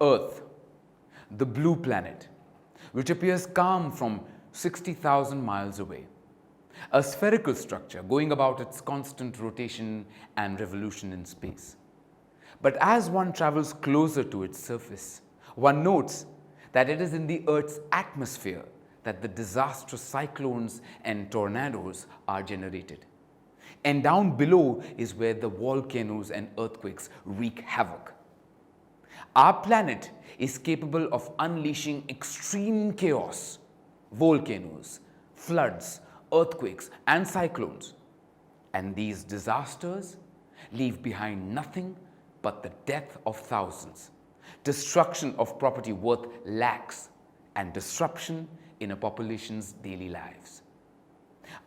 Earth, the blue planet, which appears calm from 60,000 miles away, a spherical structure going about its constant rotation and revolution in space. But as one travels closer to its surface, one notes that it is in the Earth's atmosphere that the disastrous cyclones and tornadoes are generated. And down below is where the volcanoes and earthquakes wreak havoc. Our planet is capable of unleashing extreme chaos, volcanoes, floods, earthquakes, and cyclones. And these disasters leave behind nothing but the death of thousands, destruction of property worth lakhs, and disruption in a population's daily lives.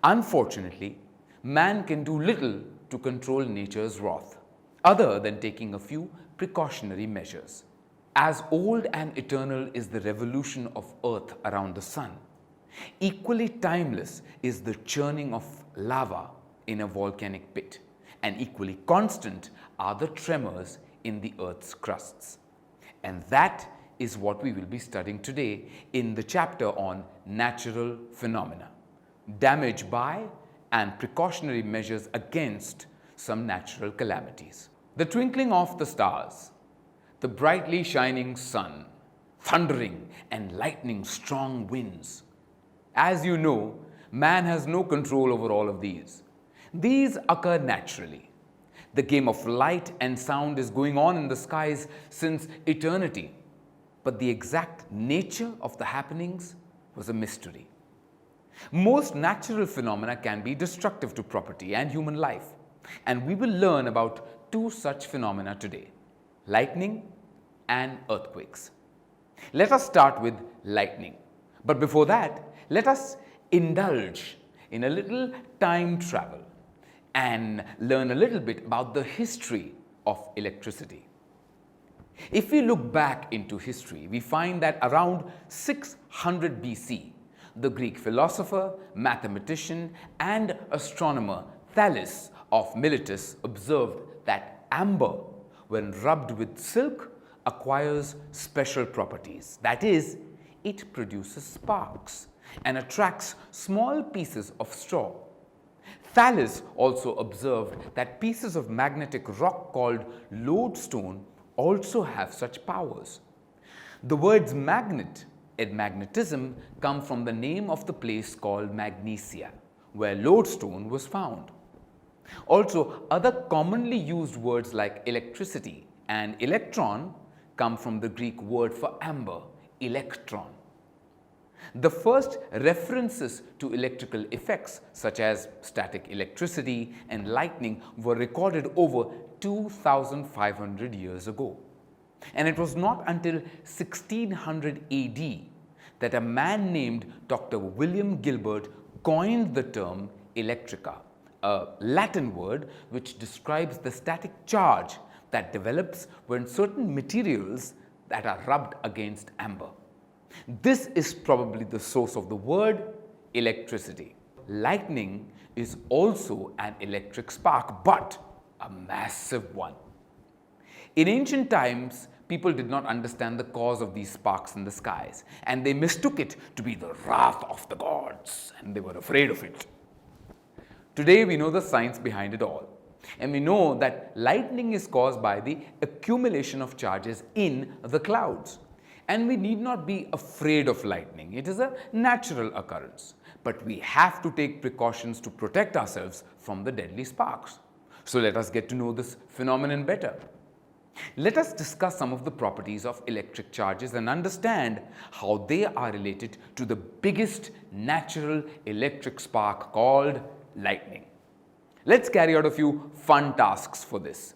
Unfortunately, man can do little to control nature's wrath, other than taking a few precautionary measures. As old and eternal is the revolution of Earth around the sun, equally timeless is the churning of lava in a volcanic pit, and equally constant are the tremors in the Earth's crusts. And that is what we will be studying today in the chapter on natural phenomena, damage by and precautionary measures against some natural calamities. The twinkling of the stars, the brightly shining sun, thundering and lightning strong winds. As you know, man has no control over all of these. These occur naturally. The game of light and sound is going on in the skies since eternity, but the exact nature of the happenings was a mystery. Most natural phenomena can be destructive to property and human life, and we will learn about two such phenomena today: lightning and earthquakes. Let us start with lightning. But before that, let us indulge in a little time travel and learn a little bit about the history of electricity. If we look back into history, we find that around 600 BC, the Greek philosopher, mathematician, and astronomer Thales of Miletus observed that amber, when rubbed with silk, acquires special properties. That is, it produces sparks and attracts small pieces of straw. Thales also observed that pieces of magnetic rock called lodestone also have such powers. The words magnet and magnetism come from the name of the place called Magnesia, where lodestone was found. Also, other commonly used words like electricity and electron come from the Greek word for amber, electron. The first references to electrical effects such as static electricity and lightning were recorded over 2,500 years ago. And it was not until 1600 AD that a man named Dr. William Gilbert coined the term electrica, a Latin word which describes the static charge that develops when certain materials that are rubbed against amber. This is probably the source of the word electricity. Lightning is also an electric spark, but a massive one. In ancient times, people did not understand the cause of these sparks in the skies, and they mistook it to be the wrath of the gods, and they were afraid of it. Today, we know the science behind it all, and we know that lightning is caused by the accumulation of charges in the clouds. And we need not be afraid of lightning. It is a natural occurrence. But we have to take precautions to protect ourselves from the deadly sparks. So let us get to know this phenomenon better. Let us discuss some of the properties of electric charges and understand how they are related to the biggest natural electric spark called lightning. Let's carry out a few fun tasks for this.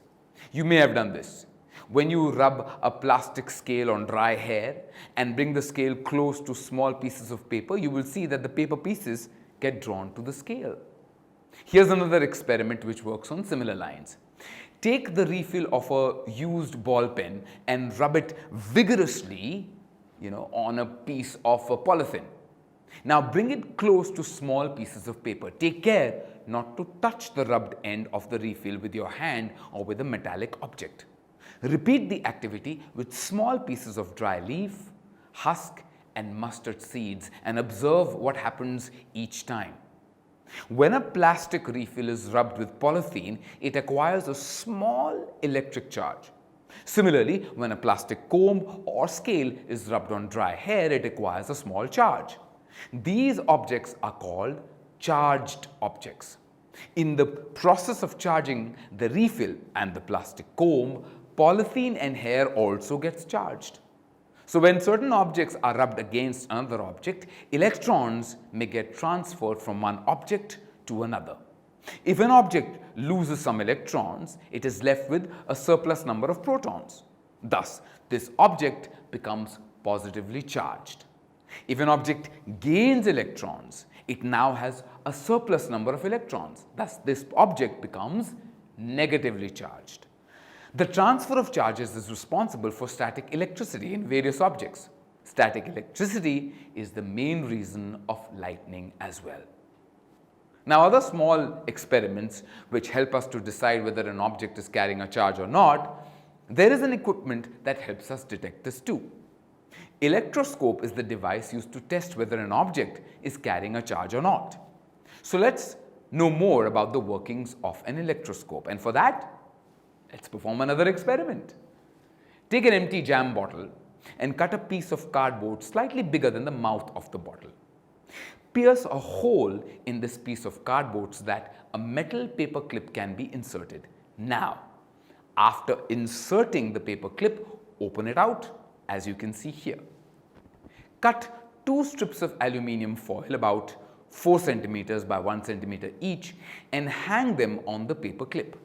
You may have done this. When you rub a plastic scale on dry hair and bring the scale close to small pieces of paper, you will see that the paper pieces get drawn to the scale. Here's another experiment which works on similar lines. Take the refill of a used ball pen and rub it vigorously, on a piece of polythene. Now bring it close to small pieces of paper. Take care not to touch the rubbed end of the refill with your hand or with a metallic object. Repeat the activity with small pieces of dry leaf, husk and mustard seeds and observe what happens each time. When a plastic refill is rubbed with polythene, it acquires a small electric charge. Similarly, when a plastic comb or scale is rubbed on dry hair, it acquires a small charge. These objects are called charged objects. In the process of charging the refill and the plastic comb, polythene and hair also gets charged. So when certain objects are rubbed against another object, electrons may get transferred from one object to another. If an object loses some electrons, it is left with a surplus number of protons. Thus, this object becomes positively charged. If an object gains electrons, it now has a surplus number of electrons. Thus, this object becomes negatively charged. The transfer of charges is responsible for static electricity in various objects. Static electricity is the main reason of lightning as well. Now, other small experiments which help us to decide whether an object is carrying a charge or not, there is an equipment that helps us detect this too. Electroscope is the device used to test whether an object is carrying a charge or not. So let's know more about the workings of an electroscope, and for that, let's perform another experiment. Take an empty jam bottle and cut a piece of cardboard slightly bigger than the mouth of the bottle. Pierce a hole in this piece of cardboard so that a metal paper clip can be inserted. Now, after inserting the paper clip, open it out as you can see here. Cut 2 strips of aluminium foil about 4 centimeters by 1 centimeter each and hang them on the paper clip.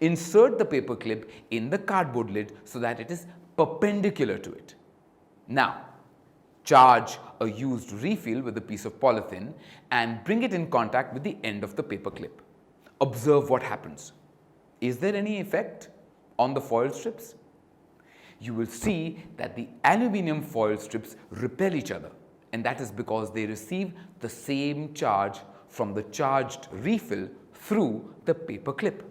Insert the paper clip in the cardboard lid so that it is perpendicular to it. Now, charge a used refill with a piece of polythene and bring it in contact with the end of the paper clip. Observe what happens. Is there any effect on the foil strips? You will see that the aluminium foil strips repel each other, and that is because they receive the same charge from the charged refill through the paper clip.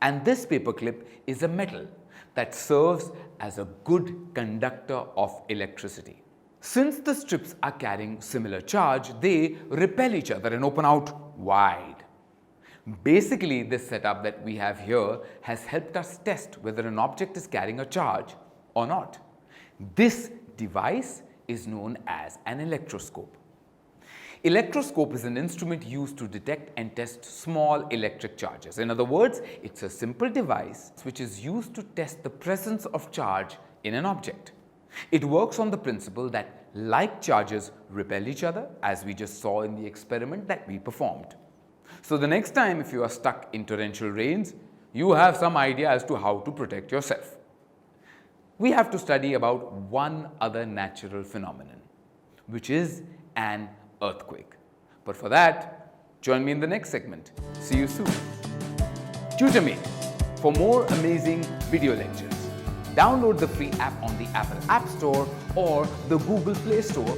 And this paper clip is a metal that serves as a good conductor of electricity. Since the strips are carrying similar charge, they repel each other and open out wide. Basically, this setup that we have here has helped us test whether an object is carrying a charge or not. This device is known as an electroscope. Electroscope is an instrument used to detect and test small electric charges. In other words, it's a simple device which is used to test the presence of charge in an object. It works on the principle that like charges repel each other, as we just saw in the experiment that we performed. So the next time if you are stuck in torrential rains, you have some idea as to how to protect yourself. We have to study about one other natural phenomenon, which is an earthquake. But for that, join me in the next segment. See you soon. Tutor Mate. For more amazing video lectures, download the free app on the Apple App Store or the Google Play Store.